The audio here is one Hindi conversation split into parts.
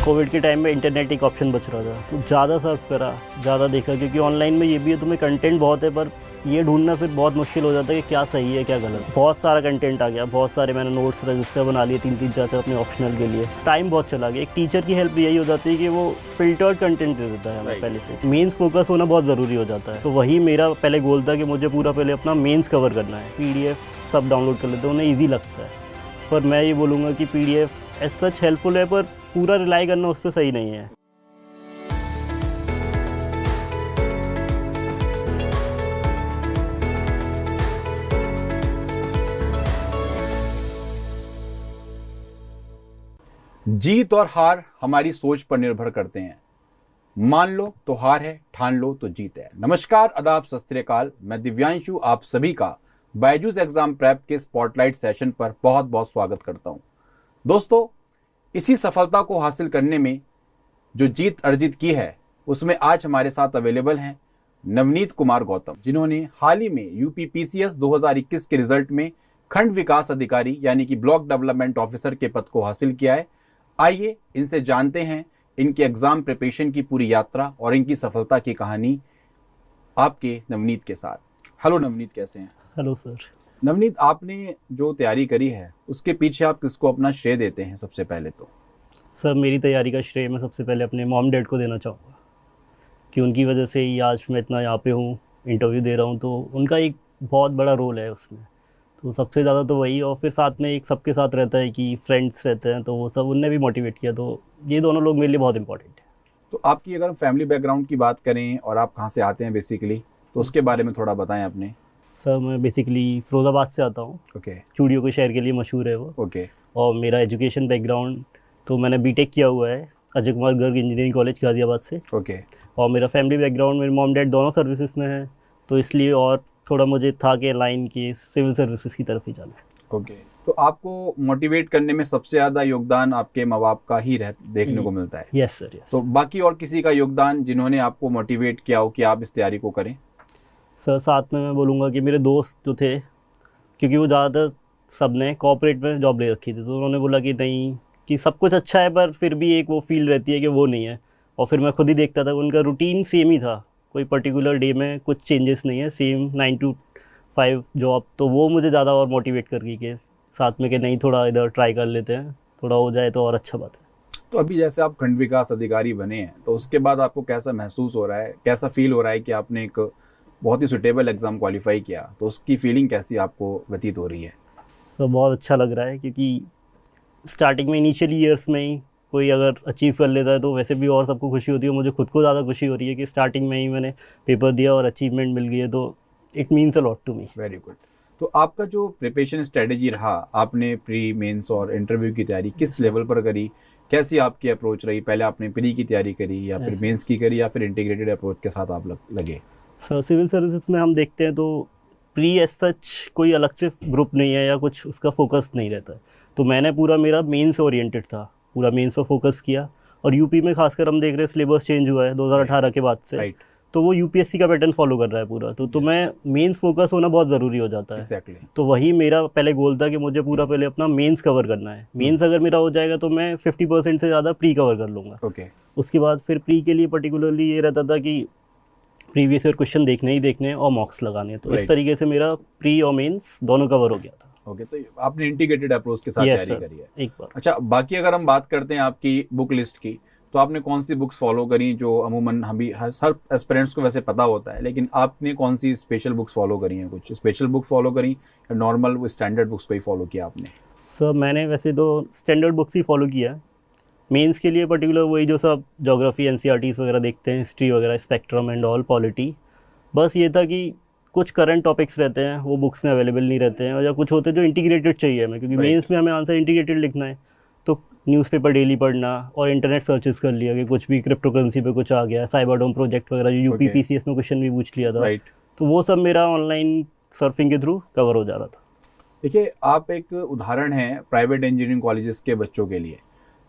कोविड के टाइम में इंटरनेट एक ऑप्शन बच रहा था, तो ज़्यादा सर्फ करा, ज़्यादा देखा, क्योंकि ऑनलाइन में ये भी है तुम्हें कंटेंट बहुत है, पर ये ढूंढना फिर बहुत मुश्किल हो जाता है कि क्या सही है क्या गलत। बहुत सारा कंटेंट आ गया, बहुत सारे मैंने नोट्स रजिस्टर बना लिए 3-3 4-4 अपने ऑप्शनल के लिए। टाइम बहुत चला गया। एक टीचर की हेल्प यही हो जाती है कि वो फिल्टर्ड कंटेंट दे देता है हमें पहले से। मेंस फोकस होना बहुत ज़रूरी हो जाता है, तो वही मेरा पहले गोल था कि मुझे पूरा पहले अपना मेंस कवर करना है। PDF सब डाउनलोड कर लेते हैं, उन्हें ईजी लगता है, पर मैं ये बोलूँगा कि PDF एज सच हेल्पफुल है, पर पूरा रिलाई करना उस पर सही नहीं है। जीत और हार हमारी सोच पर निर्भर करते हैं। मान लो तो हार है, ठान लो तो जीत है। नमस्कार, आदाब, सत श्री अकाल। मैं दिव्यांशु आप सभी का बायजूस एग्जाम प्रेप के स्पॉटलाइट सेशन पर बहुत बहुत स्वागत करता हूं। दोस्तों, इसी सफलता को हासिल करने में जो जीत अर्जित की है, उसमें आज हमारे साथ अवेलेबल हैं नवनीत कुमार गौतम, जिन्होंने हाल ही में UPPCS 2021 के रिजल्ट में खंड विकास अधिकारी यानी कि ब्लॉक डेवलपमेंट ऑफिसर के पद को हासिल किया है। आइए इनसे जानते हैं इनके एग्जाम प्रिपरेशन की पूरी यात्रा और इनकी सफलता की कहानी आपके नवनीत के साथ। हेलो नवनीत, कैसे हैं? Hello sir. नवनीत, आपने जो तैयारी करी है उसके पीछे आप किसको अपना श्रेय देते हैं? सबसे पहले तो सर, मेरी तैयारी का श्रेय मैं सबसे पहले अपने मॉम डैड को देना चाहूँगा, कि उनकी वजह से ही आज मैं इतना यहाँ पे हूँ, इंटरव्यू दे रहा हूँ, तो उनका एक बहुत बड़ा रोल है उसमें। तो सबसे ज़्यादा तो वही, और फिर साथ में एक सबके साथ रहता है कि फ्रेंड्स रहते हैं, तो वो सब उनने भी मोटिवेट किया। तो ये दोनों लोग मेरे लिए बहुत इंपॉर्टेंट है। तो आपकी अगर हम फैमिली बैकग्राउंड की बात करें और आप कहाँ से आते हैं बेसिकली, तो उसके बारे में थोड़ा बताएं अपने। सर, मैं बेसिकली फिरोज़ाबाद से आता हूँ। ओके। चूड़ियों के शहर के लिए मशहूर है वो। ओके। और मेरा एजुकेशन बैकग्राउंड, तो मैंने BTech किया हुआ है अजय कुमार गर्ग इंजीनियरिंग कॉलेज गाज़ियाबाद से। ओके। और मेरा फैमिली बैकग्राउंड, मेरे मॉम डैड दोनों सर्विसेज में है, तो इसलिए और थोड़ा मुझे था कि लाइन की सिविल सर्विसेज की तरफ ही जाना है। ओके। तो आपको मोटिवेट करने में सबसे ज़्यादा योगदान आपके माँ बाप का ही देखने को मिलता है? Yes sir, yes. तो बाकी और किसी का योगदान जिन्होंने आपको मोटिवेट किया हो कि आप इस तैयारी को करें? सर, साथ में मैं बोलूँगा कि मेरे दोस्त जो थे, क्योंकि वो ज़्यादातर सब ने कॉर्पोरेट में जॉब ले रखी थी, तो उन्होंने बोला कि नहीं, कि सब कुछ अच्छा है, पर फिर भी एक वो फील रहती है कि वो नहीं है। और फिर मैं खुद ही देखता था, उनका रूटीन सेम ही था, कोई पर्टिकुलर डे में कुछ चेंजेस नहीं है, सेम 9 to 5 जॉब। तो वो मुझे ज़्यादा और मोटिवेट कर गई कि साथ में कि नहीं, थोड़ा इधर ट्राई कर लेते हैं, थोड़ा हो जाए तो और अच्छा बात है। तो अभी जैसे आप खंड विकास अधिकारी बने हैं, तो उसके बाद आपको कैसा महसूस हो रहा है, कैसा फील हो रहा है कि आपने एक बहुत ही सुटेबल एग्ज़ाम क्वालिफाई किया? तो उसकी फीलिंग कैसी आपको व्यतीत हो रही है? तो बहुत अच्छा लग रहा है, क्योंकि स्टार्टिंग में इनिशियल ईयर्स में ही कोई अगर अचीव कर लेता है तो वैसे भी और सबको खुशी होती है। मुझे खुद को ज़्यादा खुशी हो रही है कि स्टार्टिंग में ही मैंने पेपर दिया और अचीवमेंट मिल गई है, तो it means a lot to me. Very good. तो आपका जो प्रिपरेशन स्ट्रेटेजी रहा, आपने प्री, मेंस और इंटरव्यू की तैयारी किस लेवल पर करी? कैसी आपकी अप्रोच रही? पहले आपने प्री की तैयारी करी या फिर मेंस की करी, या फिर इंटीग्रेटेड अप्रोच के साथ आप लगे? सर, सिविल सर्विसेज में हम देखते हैं तो प्री एज सच कोई अलग से ग्रुप नहीं है या कुछ उसका फोकस नहीं रहता है। तो मैंने पूरा, मेरा मेंस ओरिएंटेड था, पूरा मेंस पर फोकस किया। और यूपी में खासकर हम देख रहे हैं सिलेबस चेंज हुआ है 2018 के बाद से, तो वो UPSC का पैटर्न फॉलो कर रहा है पूरा। तो मैं मेंस फोकस होना बहुत ज़रूरी हो जाता है। Exactly. तो वही मेरा पहले गोल था कि मुझे पूरा पहले अपना मेंस कवर करना है। मेंस अगर मेरा हो जाएगा तो मैं 50% से ज़्यादा प्री कवर कर लूँगा। Okay. उसके बाद फिर प्री के लिए पर्टिकुलरली ये रहता था कि प्रीवियस ईयर क्वेश्चन देखने ही देखने और मॉक्स लगाने। तो इस तरीके से मेरा प्री और मेंस दोनों कवर हो गया था। ओके। तो आपने इंटीग्रेटेड अप्रोच के साथ तैयारी करी है? एक बार। अच्छा, बाकी अगर हम बात करते हैं आपकी बुक लिस्ट की, तो आपने कौन सी बुक्स फॉलो करी जो अमूमन हम भी हर एस्पिरेंट्स को वैसे पता होता है, लेकिन आपने कौन सी स्पेशल बुक्स फॉलो करी हैं? कुछ स्पेशल बुक फॉलो करी या नॉर्मल स्टैंडर्ड बुक्स को ही फॉलो किया आपने? सर, मैंने वैसे तो स्टैंडर्ड बुक्स ही फॉलो किया है। मेंस के लिए पर्टिकुलर वही जो सब ज्योग्राफी NCERTs वगैरह देखते हैं, हिस्ट्री वगैरह, स्पेक्ट्रम एंड ऑल, पॉलिटी। बस ये था कि कुछ करंट टॉपिक्स रहते हैं वो बुक्स में अवेलेबल नहीं रहते हैं, और या कुछ होते हैं जो इंटीग्रेटेड चाहिए हमें, क्योंकि मेंस में हमें आंसर इंटीग्रेटेड लिखना है। तो न्यूज़पेपर डेली पढ़ना और इंटरनेट सर्चेस कर लिया कि कुछ भी क्रिप्टो करेंसी पे कुछ आ गया, साइबरडोम प्रोजेक्ट वगैरह जो UPPCS में क्वेश्चन भी पूछ लिया था। तो वो सब मेरा ऑनलाइन सर्फिंग के थ्रू कवर हो जा रहा था। देखिए, आप एक उदाहरण हैं प्राइवेट इंजीनियरिंग कॉलेजेस के बच्चों के लिए,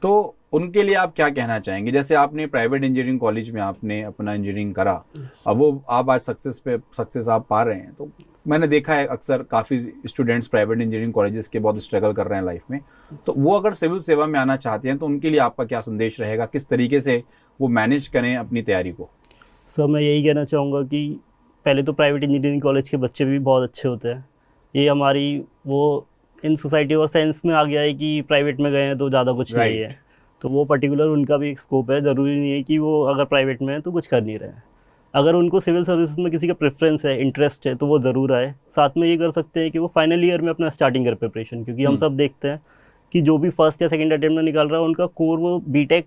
तो उनके लिए आप क्या कहना चाहेंगे? जैसे आपने प्राइवेट इंजीनियरिंग कॉलेज में आपने अपना इंजीनियरिंग करा, अब वो आप आज सक्सेस आप पा रहे हैं, तो मैंने देखा है अक्सर काफ़ी स्टूडेंट्स प्राइवेट इंजीनियरिंग कॉलेजेस के बहुत स्ट्रगल कर रहे हैं लाइफ में, तो वो अगर सिविल सेवा में आना चाहते हैं तो उनके लिए आपका क्या संदेश रहेगा, किस तरीके से वो मैनेज करें अपनी तैयारी को? सर मैं यही कहना चाहूँगा कि पहले तो प्राइवेट इंजीनियरिंग कॉलेज के बच्चे भी बहुत अच्छे होते हैं। ये हमारी वो इन सोसाइटी और सेंस में आ गया है कि प्राइवेट में गए हैं तो ज़्यादा कुछ नहीं है, तो वो पर्टिकुलर उनका भी एक स्कोप है। ज़रूरी नहीं है कि वो अगर प्राइवेट में है तो कुछ कर नहीं रहे हैं। अगर उनको सिविल सर्विसेज में किसी का प्रेफरेंस है, इंटरेस्ट है, तो वो ज़रूर आए। साथ में ये कर सकते हैं कि वो फाइनल ईयर में अपना स्टार्टिंग कर प्रिपरेशन, क्योंकि हम सब देखते हैं कि जो भी फर्स्ट या सेकंड अटेम्प्ट में निकल रहा है उनका कोर वो बीटेक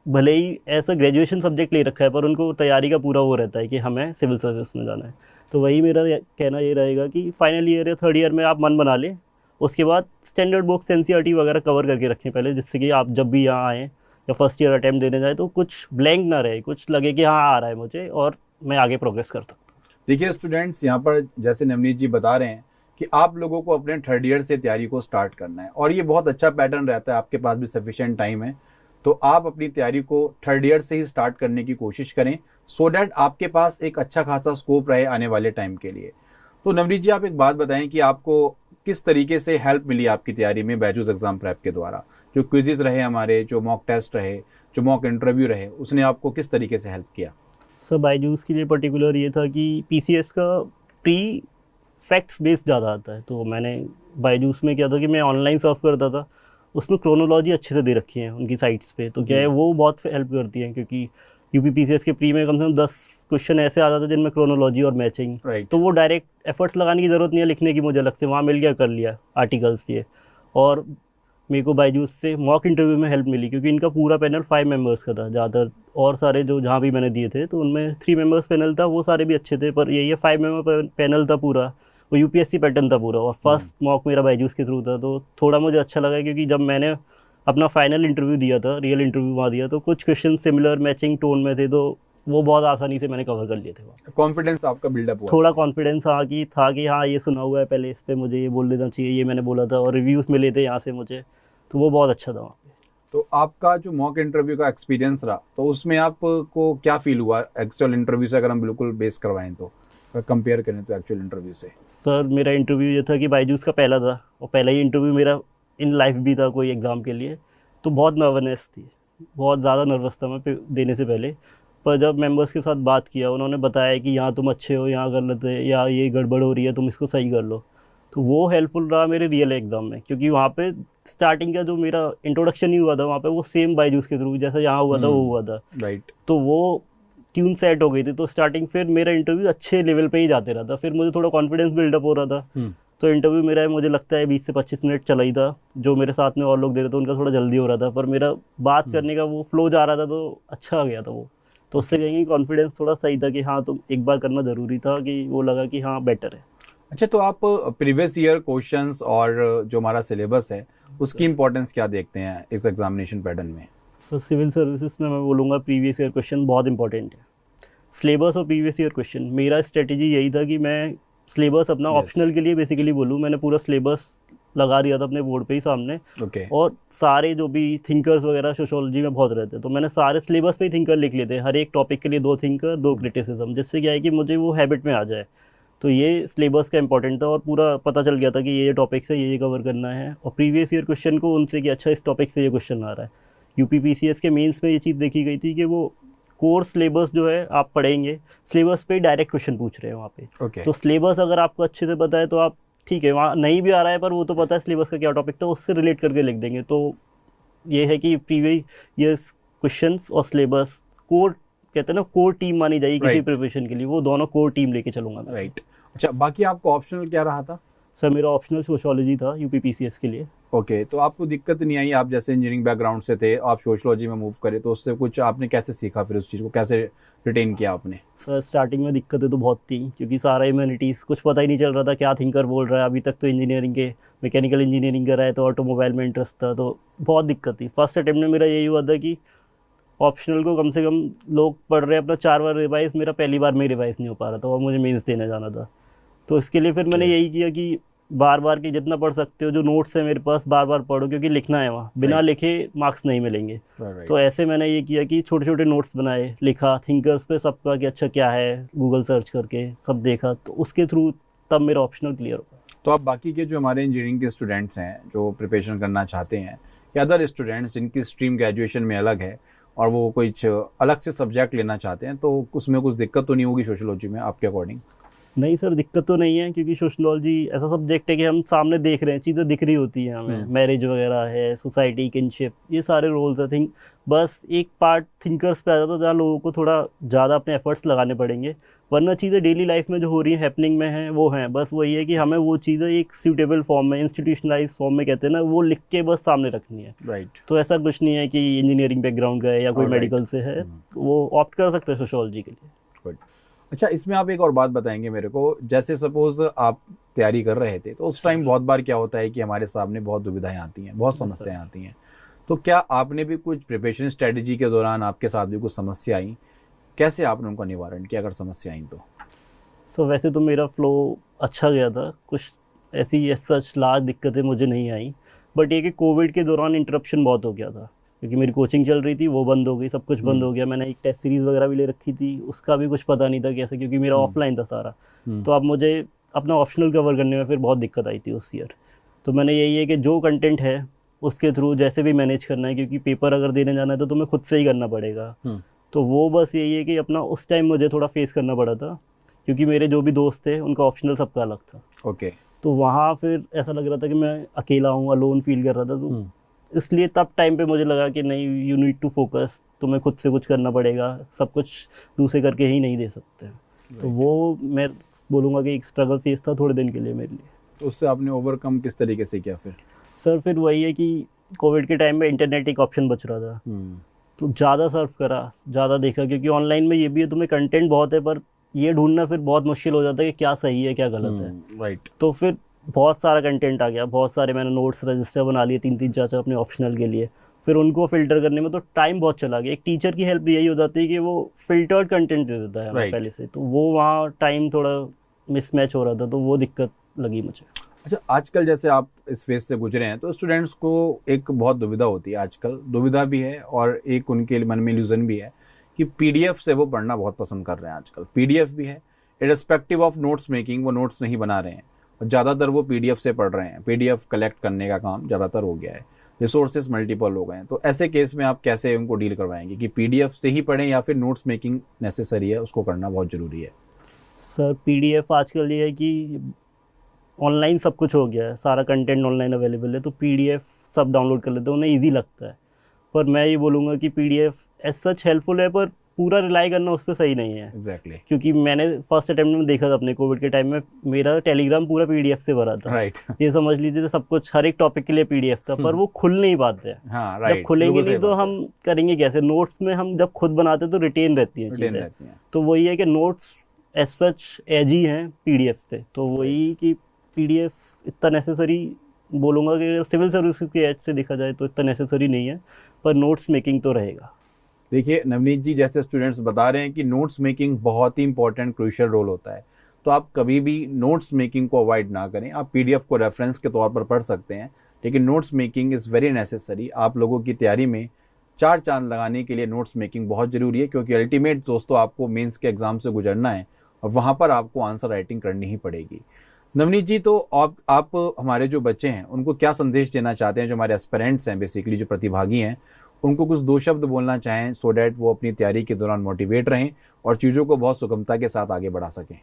भले ही ऐसा ग्रेजुएशन सब्जेक्ट ले रखा है, पर उनको तैयारी का पूरा वो रहता है कि हमें सिविल सर्विस में जाना है। तो वही मेरा कहना ये रहेगा कि फाइनल ईयर या थर्ड ईयर में आप मन बना लें, उसके बाद स्टैंडर्ड बुक्स एनसीईआरटी वगैरह कवर करके रखें पहले, जिससे कि आप जब भी यहाँ आएँ या फर्स्ट ईयर अटैम्प्ट देने जाए तो कुछ ब्लैंक ना रहे, कुछ लगे कि हाँ आ रहा है मुझे और मैं आगे प्रोग्रेस करता हूँ। देखिए स्टूडेंट्स, यहाँ पर जैसे नवनीत जी बता रहे हैं कि आप लोगों को अपने थर्ड ईयर से तैयारी को स्टार्ट करना है, और ये बहुत अच्छा पैटर्न रहता है, आपके पास भी सफिशिएंट टाइम है, तो आप अपनी तैयारी को थर्ड ईयर से ही स्टार्ट करने की कोशिश करें, सो डैट आपके पास एक अच्छा खासा स्कोप रहे आने वाले टाइम के लिए। तो नवनीत जी, आप एक बात बताएं कि आपको किस तरीके से हेल्प मिली आपकी तैयारी में बैजूस एग्जाम प्रेप के द्वारा? जो क्विजेज रहे हमारे, जो मॉक टेस्ट रहे, जो मॉक इंटरव्यू रहे, उसने आपको किस तरीके से हेल्प किया? सर बायजूस के लिए पर्टिकुलर ये था कि पीसीएस का प्री फैक्ट्स बेस्ड ज़्यादा आता है, तो मैंने बायजूस में क्या था कि मैं ऑनलाइन सर्फ करता था, उसमें क्रोनोलॉजी अच्छे से दे रखी है उनकी साइट्स पे, तो क्या है वो बहुत हेल्प करती है, क्योंकि यूपी पीसीएस के प्री में कम से कम 10 क्वेश्चन ऐसे आता था जिनमें क्रोनोलॉजी और मैचिंग, तो वो डायरेक्ट एफर्ट्स लगाने की ज़रूरत नहीं है लिखने की, मुझे लगता है वहाँ मिल गया, कर लिया आर्टिकल्स ये। और मेरे को बायजूस से मॉक इंटरव्यू में हेल्प मिली, क्योंकि इनका पूरा पैनल 5 मेंबर्स का था ज़्यादातर, और सारे जो जहाँ भी मैंने दिए थे तो उनमें 3 मेंबर्स पैनल था, वो सारे भी अच्छे थे, पर यही है 5 मेंबर पैनल था पूरा, वो यूपीएससी पैटर्न था पूरा, और फर्स्ट मॉक मेरा बायजूस के थ्रू था, तो थोड़ा मुझे अच्छा लगा, क्योंकि जब मैंने अपना फाइनल इंटरव्यू दिया था, रियल इंटरव्यू वहाँ दिया, तो कुछ क्वेश्चन सिमिलर मैचिंग टोन में थे, तो वो बहुत आसानी से मैंने कवर कर लिए थे। कॉन्फिडेंस आपका बिल्डअप हुआ? थोड़ा कॉन्फिडेंस हाँ कि था कि हाँ ये सुना हुआ है पहले, इस पर मुझे ये बोल देना चाहिए, ये मैंने बोला था, और रिव्यूज़ मिले थे यहाँ से मुझे, तो वो बहुत अच्छा था वहाँ पे। तो आपका जो मॉक इंटरव्यू का एक्सपीरियंस रहा, तो उसमें आपको क्या फील हुआ एक्चुअल इंटरव्यू से, अगर हम बिल्कुल बेस करवाएं तो, कंपेयर करें तो एक्चुअल इंटरव्यू से? सर मेरा इंटरव्यू ये था कि बायजूस का पहला था, और पहला ही इंटरव्यू मेरा इन लाइफ भी था कोई एग्ज़ाम के लिए, तो बहुत नर्वसनेस थी, बहुत ज़्यादा नर्वस था मैं देने से पहले। पर जब मेंबर्स के साथ बात किया, उन्होंने बताया कि यहाँ तुम अच्छे हो, यहाँ गलत है, या ये गड़बड़ हो रही है, तुम इसको सही कर लो, तो वो हेल्पफुल रहा मेरे रियल एग्ज़ाम में, क्योंकि वहाँ पे स्टार्टिंग का जो मेरा इंट्रोडक्शन ही हुआ था वहाँ पे, वो सेम बायजूस के थ्रू जैसा यहाँ हुआ था वो हुआ था, राइट। तो वो ट्यून सेट हो गई थी, तो स्टार्टिंग फिर मेरा इंटरव्यू अच्छे लेवल पे ही जाते रहा था, फिर मुझे थोड़ा कॉन्फिडेंस बिल्डअप हो रहा था। तो इंटरव्यू मेरा मुझे लगता है 20 से 25 मिनट चला ही था, जो मेरे साथ में और लोग दे रहे थे उनका थोड़ा जल्दी हो रहा था, पर मेरा बात करने का वो फ्लो जा रहा था, तो अच्छा आ गया था वो, तो उससे कहेंगे कॉन्फिडेंस थोड़ा सही था कि हाँ तो एक बार करना ज़रूरी था, कि वो लगा कि हाँ बेटर है। अच्छा, तो आप प्रीवियस ईयर क्वेश्चंस और जो हमारा सिलेबस है उसकी इंपॉर्टेंस क्या देखते हैं इस एग्जामिनेशन पैटर्न में? तो सिविल सर्विसेज में मैं बोलूँगा प्रीवियस ईयर क्वेश्चन बहुत इंपॉर्टेंट है, सिलेबस और प्रीवियस ईयर क्वेश्चन। मेरा स्ट्रेटेजी यही था कि मैं सिलेबस अपना ऑप्शनल के लिए बेसिकली बोलूँ, मैंने पूरा सिलेबस लगा दिया था अपने बोर्ड पे ही सामने, और सारे जो भी थिंकर्स वगैरह सोशियोलॉजी में बहुत रहते, तो मैंने सारे सिलेबस पे ही थिंकर लिख लिए थे, हर एक टॉपिक के लिए 2 थिंकर 2 क्रिटिसिज्म, जिससे क्या है कि मुझे वो हैबिट में आ जाए। तो ये सिलेबस का इंपॉर्टेंट था, और पूरा पता चल गया था कि ये टॉपिक से ये कवर करना है, और प्रीवियस ईयर क्वेश्चन को उनसे कि अच्छा इस टॉपिक से ये क्वेश्चन आ रहा है। यूपी पीसीएस के मेंस में ये चीज़ देखी गई थी कि वो कोर सिलेबस जो है आप पढ़ेंगे, सिलेबस पे डायरेक्ट क्वेश्चन पूछ रहे हैं वहाँ पे। तो सिलेबस अगर आपको अच्छे से पता है तो आप ठीक है, वहाँ नहीं भी आ रहा है पर वो तो पता है सिलेबस का क्या टॉपिक था, उससे रिलेट करके लिख देंगे। तो ये है कि प्रीवियस ईयर क्वेश्चंस और सिलेबस कोर कहते हैं ना, कोर टीम मानी जाएगी किसी प्रिपरेशन के लिए, वो दोनों कोर टीम लेके चलूँगा मैं। राइट। अच्छा, बाकी आपको ऑप्शनल क्या रहा था? सर मेरा ऑप्शनल सोशियोलॉजी था यूपी पीसीएस के लिए। ओके, तो आपको दिक्कत नहीं आई? आप जैसे इंजीनियरिंग बैकग्राउंड से थे, आप सोशियोलॉजी में मूव करे, तो उससे कुछ आपने कैसे सीखा, फिर उस चीज़ को कैसे रिटेन किया आपने? सर स्टार्टिंग में दिक्कतें तो बहुत थी, क्योंकि सारा ह्यूमैनिटीज़, कुछ पता ही नहीं चल रहा था क्या थिंकर बोल रहा है। अभी तक तो इंजीनियरिंग के मैकेनिकल इंजीनियरिंग कर रहा है, तो ऑटोमोबाइल में इंटरेस्ट था, तो बहुत दिक्कत थी। फर्स्ट अटेम्प्ट में मेरा यही हुआ था कि ऑप्शनल को कम से कम लोग पढ़ रहे हैं अपना 4 बार रिवाइज, मेरा पहली बार में रिवाइज नहीं हो पा रहा था, और मुझे मेंस देने जाना था। तो इसके लिए फिर मैंने यही किया कि बार बार की जितना पढ़ सकते हो, जो नोट्स है मेरे पास बार बार पढ़ो, क्योंकि लिखना है वहाँ, बिना लिखे मार्क्स नहीं मिलेंगे। तो ऐसे मैंने ये किया कि छोटे छोटे नोट्स बनाए, लिखा थिंकर्स पे सबका कि अच्छा क्या है, गूगल सर्च करके सब देखा, तो उसके थ्रू तब मेरा ऑप्शनल क्लियर होगा। तो आप बाकी के जो हमारे इंजीनियरिंग के स्टूडेंट्स हैं जो प्रिपरेशन करना चाहते हैं या अदर स्टूडेंट्स जिनकी स्ट्रीम ग्रेजुएशन में अलग है और वो कुछ अलग से सब्जेक्ट लेना चाहते हैं, तो उसमें कुछ दिक्कत तो नहीं होगी सोशियोलॉजी में आपके अकॉर्डिंग? नहीं सर, दिक्कत तो नहीं है, क्योंकि सोशलॉजी ऐसा सब्जेक्ट है कि हम सामने देख रहे हैं, चीज़ें दिख रही होती हैं हमें, मैरिज वगैरह है, सोसाइटी, किनशिप, ये सारे रोल्स आई थिंक। बस एक पार्ट थिंकर्स पे आ जाता है जहाँ लोगों को थोड़ा ज़्यादा अपने एफर्ट्स लगाने पड़ेंगे, वरना चीज़ें डेली लाइफ में जो हो रही हैं, हैपनिंग में हैं, वो हैं। बस वही है कि हमें वो चीज़ें एक सूटेबल फॉर्म में, इंस्टीट्यूशनलाइज फॉर्म में कहते हैं ना, वो लिख के बस सामने रखनी है। राइट। तो ऐसा कुछ नहीं है कि इंजीनियरिंग बैकग्राउंड का है या कोई Alright. मेडिकल से है, वो ऑप्ट कर सकते हैं सोशोलॉजी के लिए। गुड। अच्छा, इसमें आप एक और बात बताएंगे मेरे को, जैसे सपोज आप तैयारी कर रहे थे तो उस टाइम बहुत बार क्या होता है कि हमारे सामने बहुत दुविधाएं आती हैं, बहुत समस्याएं आती हैं, तो क्या आपने भी कुछ प्रिपरेशन स्ट्रेटजी के दौरान आपके साथ भी कुछ समस्या आई, कैसे आपने उनका निवारण किया अगर समस्या आई तो? तो वैसे तो मेरा फ्लो अच्छा गया था, कुछ ऐसी सच लार्ज दिक्कतें मुझे नहीं आई, बट ये कि कोविड के दौरान इंटरप्शन बहुत हो गया था, क्योंकि मेरी कोचिंग चल रही थी, वो बंद हो गई, सब कुछ बंद हो गया। मैंने एक टेस्ट सीरीज़ वगैरह भी ले रखी थी, उसका भी कुछ पता नहीं था कैसे, क्योंकि मेरा ऑफलाइन था सारा। तो अब मुझे अपना ऑप्शनल कवर करने में फिर बहुत दिक्कत आई थी उस ईयर। तो मैंने यही है कि जो कंटेंट है उसके थ्रू जैसे भी मैनेज करना है, क्योंकि पेपर अगर देने जाना है तो तुम्हें खुद से ही करना पड़ेगा। तो वो बस यही है कि अपना उस टाइम मुझे थोड़ा फेस करना पड़ा था, क्योंकि मेरे जो भी दोस्त थे उनका ऑप्शनल सबका अलग था। ओके। तो वहाँ फिर ऐसा लग रहा था कि मैं अकेला हूँ, अलोन फील कर रहा था। तो इसलिए तब टाइम पे मुझे लगा कि नहीं, यू नीड टू फोकस, तुम्हें खुद से कुछ करना पड़ेगा, सब कुछ दूसरे करके ही नहीं दे सकते। तो वो मैं बोलूँगा कि एक स्ट्रगल फेस था थोड़े दिन के लिए मेरे लिए। उससे आपने ओवरकम किस तरीके से किया फिर? सर फिर वही है कि कोविड के टाइम में इंटरनेट एक ऑप्शन बच रहा था, तो ज़्यादा सर्फ करा, ज़्यादा देखा, क्योंकि ऑनलाइन में ये भी है तुम्हें कंटेंट बहुत है, पर ये ढूंढना फिर बहुत मुश्किल हो जाता है कि क्या सही है क्या गलत है। राइट। तो फिर बहुत सारा कंटेंट आ गया, बहुत सारे मैंने नोट्स रजिस्टर बना लिए 3-3 4-4 अपने ऑप्शनल के लिए। फिर उनको फिल्टर करने में तो टाइम बहुत चला गया। एक टीचर की हेल्प यही हो जाती है कि वो फिल्टर्ड कंटेंट दे देता है हमें पहले से, तो वो वहाँ टाइम थोड़ा मिसमैच हो रहा था, तो वो दिक्कत लगी मुझे। अच्छा, आजकल जैसे आप इस फेज से गुजरे हैं तो स्टूडेंट्स को एक बहुत दुविधा होती है आजकल, दुविधा भी है और एक उनके मन में इल्यूजन भी है कि पीडीएफ से वो पढ़ना बहुत पसंद कर रहे हैं आजकल। पीडीएफ भी है, इररिस्पेक्टिव ऑफ नोट्स मेकिंग, वो नोट्स नहीं बना रहे हैं और ज़्यादातर वो पीडीएफ से पढ़ रहे हैं। पीडीएफ कलेक्ट करने का काम ज़्यादातर हो गया है, रिसोर्सेज मल्टीपल हो गए हैं। तो ऐसे केस में आप कैसे उनको डील करवाएंगे कि पीडीएफ से ही पढ़ें या फिर नोट्स मेकिंग नेसेसरी है, उसको करना बहुत ज़रूरी है? सर पीडीएफ आजकल ये है कि ऑनलाइन सब कुछ हो गया है, सारा कंटेंट ऑनलाइन अवेलेबल है, तो पीडीएफ सब डाउनलोड कर लेते हैं, उन्हें ईजी लगता है। पर मैं ये बोलूँगा कि पीडीएफ एज सच हेल्पफुल है, पर पूरा रिलाई करना उस पर सही नहीं है। एग्जैक्टली। क्योंकि मैंने फर्स्ट अटेम्प्ट में देखा था अपने कोविड के टाइम में, मेरा टेलीग्राम पूरा पीडीएफ से भरा था। राइट। ये समझ लीजिए सब कुछ हर एक टॉपिक के लिए पीडीएफ था, पर वो खुल नहीं पाते हैं। हाँ, राइट। जब खुलेंगे नहीं तो हम करेंगे कैसे? नोट्स में हम जब खुद बनाते तो रिटेन रहती हैं चीज़ें, तो वही है कि नोट्स एज सच एज ही हैं पीडीएफ से। तो वही कि पीडीएफ इतना नेसेसरी बोलूँगा कि सिविल सर्विसेज के एज से देखा जाए तो इतना नेसेसरी नहीं है, पर नोट्स मेकिंग तो रहेगा। देखिए नवनीत जी, जैसे स्टूडेंट्स बता रहे हैं कि नोट्स मेकिंग बहुत ही इंपॉर्टेंट क्रूशियल रोल होता है, तो आप कभी भी नोट्स मेकिंग को अवॉइड ना करें। आप पीडीएफ को रेफरेंस के तौर पर पढ़ सकते हैं, लेकिन notes making is very necessary. आप लोगों की तैयारी में 4 चांद लगाने के लिए नोट्स मेकिंग बहुत ज़रूरी है, क्योंकि अल्टीमेट दोस्तों आपको मेंस के एग्ज़ाम से गुजरना है और वहाँ पर आपको आंसर राइटिंग करनी ही पड़ेगी। नवनीत जी, तो आप हमारे जो बच्चे हैं उनको क्या संदेश देना चाहते हैं, जो हमारे एस्पिरेंट्स हैं, बेसिकली जो प्रतिभागी हैं, उनको कुछ 2 शब्द बोलना चाहें सो डैट वो अपनी तैयारी के दौरान मोटिवेट रहें और चीज़ों को बहुत सुगमता के साथ आगे बढ़ा सकें?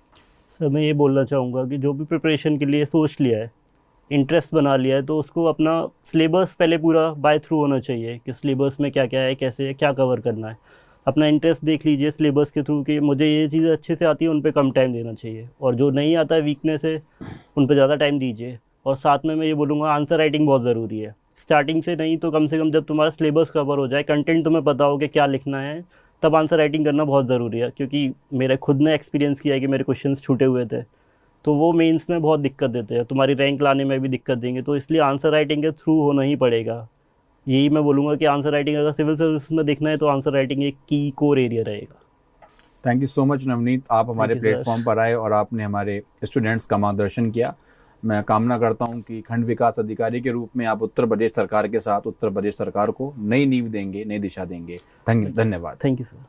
सर मैं ये बोलना चाहूँगा कि जो भी प्रिपरेशन के लिए सोच लिया है, इंटरेस्ट बना लिया है, तो उसको अपना सिलेबस पहले पूरा बाय थ्रू होना चाहिए कि सिलेबस में क्या क्या है, कैसे है, क्या कवर करना है। अपना इंटरेस्ट देख लीजिए सिलेबस के थ्रू कि मुझे ये चीज़ें अच्छे से आती है, उन पे कम टाइम देना चाहिए, और जो नहीं आता है वीकनेस है उन पे ज़्यादा टाइम दीजिए। और साथ में मैं ये बोलूँगा आंसर राइटिंग बहुत ज़रूरी है, स्टार्टिंग से नहीं तो कम से कम जब तुम्हारा सिलेबस कवर हो जाए, कंटेंट तुम्हें पता हो कि क्या लिखना है, तब आंसर राइटिंग करना बहुत ज़रूरी है। क्योंकि मेरे खुद ने एक्सपीरियंस किया है कि मेरे क्वेश्चंस छूटे हुए थे, तो वो मेंस में बहुत दिक्कत देते हैं, तुम्हारी रैंक लाने में भी दिक्कत देंगे। तो इसलिए आंसर राइटिंग के थ्रू होना ही पड़ेगा। यही मैं बोलूँगा कि आंसर राइटिंग अगर सिविल सर्विस में देखना है तो आंसर राइटिंग एक की कोर एरिया रहेगा। Thank you so much Navneet, आप हमारे प्लेटफॉर्म पर आए और आपने हमारे स्टूडेंट्स का मार्गदर्शन किया। मैं कामना करता हूं कि खंड विकास अधिकारी के रूप में आप उत्तर प्रदेश सरकार के साथ उत्तर प्रदेश सरकार को नई नींव देंगे, नई दिशा देंगे। धन्यवाद। Thank you sir.